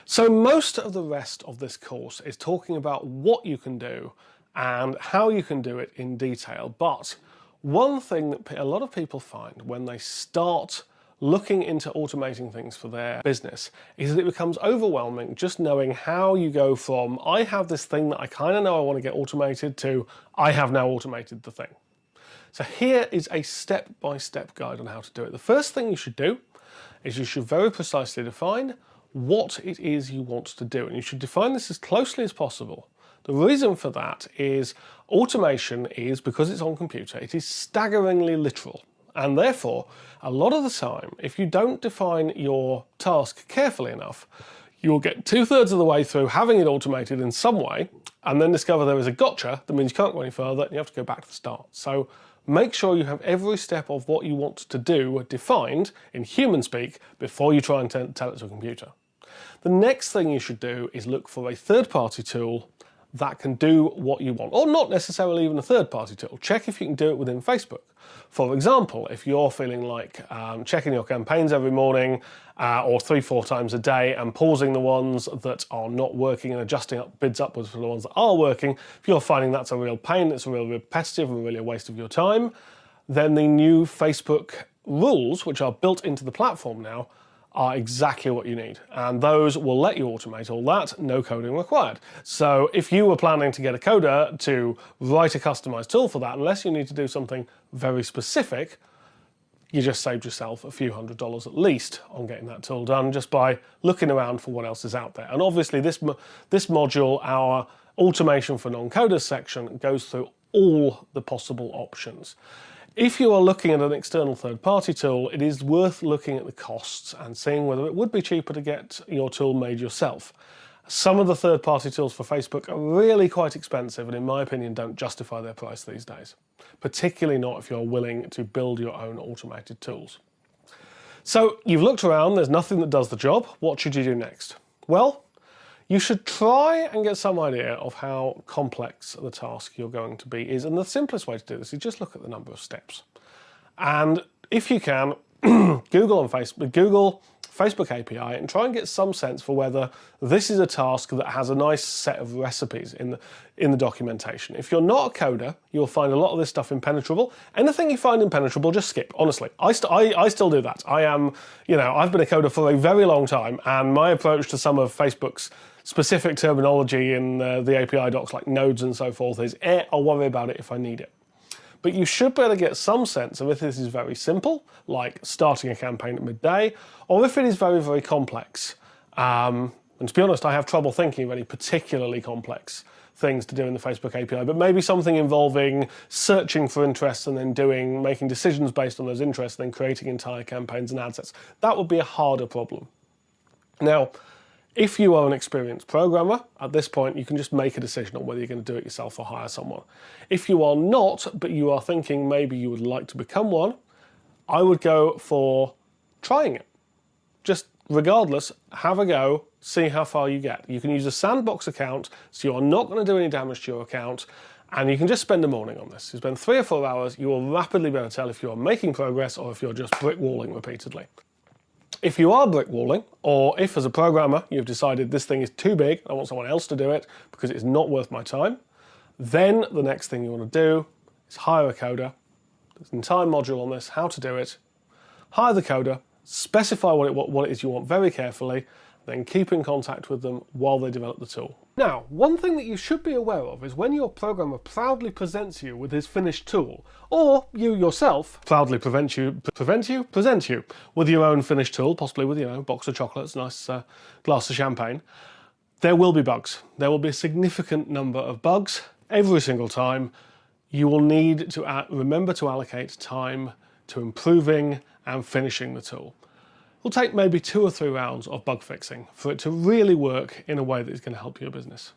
So most of the rest of this course is talking about what you can do and how you can do it in detail. But one thing that a lot of people find when they start looking into automating things for their business is that it becomes overwhelming just knowing how you go from I have this thing that I kind of know I want to get automated to I have now automated the thing. So here is a step-by-step guide on how to do it. The first thing you should do is you should very precisely define what it is you want to do, and you should define this as closely as possible. The reason for that is automation is, because it's on computer, it is staggeringly literal. And therefore, a lot of the time, if you don't define your task carefully enough, you'll get 2/3 of the way through having it automated in some way, and then discover there is a gotcha that means you can't go any further and you have to go back to the start. So make sure you have every step of what you want to do defined in human speak before you try and tell it to a computer. The next thing you should do is look for a third-party tool that can do what you want, or not necessarily even a third-party tool. Check if you can do it within Facebook. For example, if you're feeling like checking your campaigns every morning or 3-4 times a day and pausing the ones that are not working and adjusting up bids upwards for the ones that are working, if you're finding that's a real pain, it's a real repetitive and really a waste of your time, then the new Facebook rules, which are built into the platform now, are exactly what you need, and those will let you automate all that, no coding required. So if you were planning to get a coder to write a customized tool for that, unless you need to do something very specific, you just saved yourself a few $100s at least on getting that tool done just by looking around for what else is out there. And obviously this module, our automation for non-coders section, goes through all the possible options. If you are looking at an external third-party tool, it is worth looking at the costs and seeing whether it would be cheaper to get your tool made yourself. Some of the third-party tools for Facebook are really quite expensive and in my opinion don't justify their price these days, particularly not if you're willing to build your own automated tools. So you've looked around, there's nothing that does the job. What should you do next? Well, you should try and get some idea of how complex the task you're going to be is, and the simplest way to do this is just look at the number of steps. And if you can, Google Facebook API and try and get some sense for whether this is a task that has a nice set of recipes in the documentation. If you're not a coder, you'll find a lot of this stuff impenetrable. Anything you find impenetrable, just skip, honestly. I still do that. I've been a coder for a very long time, and my approach to some of Facebook's specific terminology in the API docs like nodes and so forth is, I'll worry about it if I need it. But you should be able to get some sense of if this is very simple, like starting a campaign at midday, or if it is very, very complex. And to be honest, I have trouble thinking of any particularly complex things to do in the Facebook API, but maybe something involving searching for interests and then making decisions based on those interests, and then creating entire campaigns and ad sets. That would be a harder problem. Now, if you are an experienced programmer, at this point you can just make a decision on whether you're going to do it yourself or hire someone. If you are not, but you are thinking maybe you would like to become one, I would go for trying it. Just regardless, have a go, see how far you get. You can use a sandbox account, so you are not going to do any damage to your account, and you can just spend a morning on this. You spend 3 or 4 hours, you will rapidly be able to tell if you're making progress or if you're just brick walling repeatedly. If you are brick walling, or if as a programmer you've decided this thing is too big, I want someone else to do it because it's not worth my time, then the next thing you want to do is hire a coder. There's an entire module on this, how to do it. Hire the coder, specify what it is you want very carefully, then keep in contact with them while they develop the tool. Now, one thing that you should be aware of is when your programmer proudly presents you with his finished tool, or you yourself proudly present you with your own finished tool, possibly with, a box of chocolates, nice glass of champagne, there will be bugs. There will be a significant number of bugs every single time. You will need to remember to allocate time to improving and finishing the tool. It'll take maybe 2 or 3 rounds of bug fixing for it to really work in a way that is going to help your business.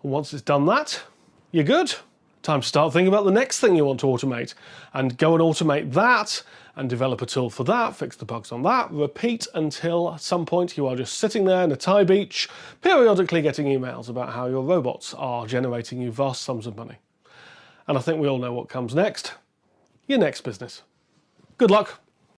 And once it's done that, you're good. Time to start thinking about the next thing you want to automate, and go and automate that and develop a tool for that, fix the bugs on that, repeat until at some point you are just sitting there in a Thai beach, periodically getting emails about how your robots are generating you vast sums of money. And I think we all know what comes next. Your next business. Good luck.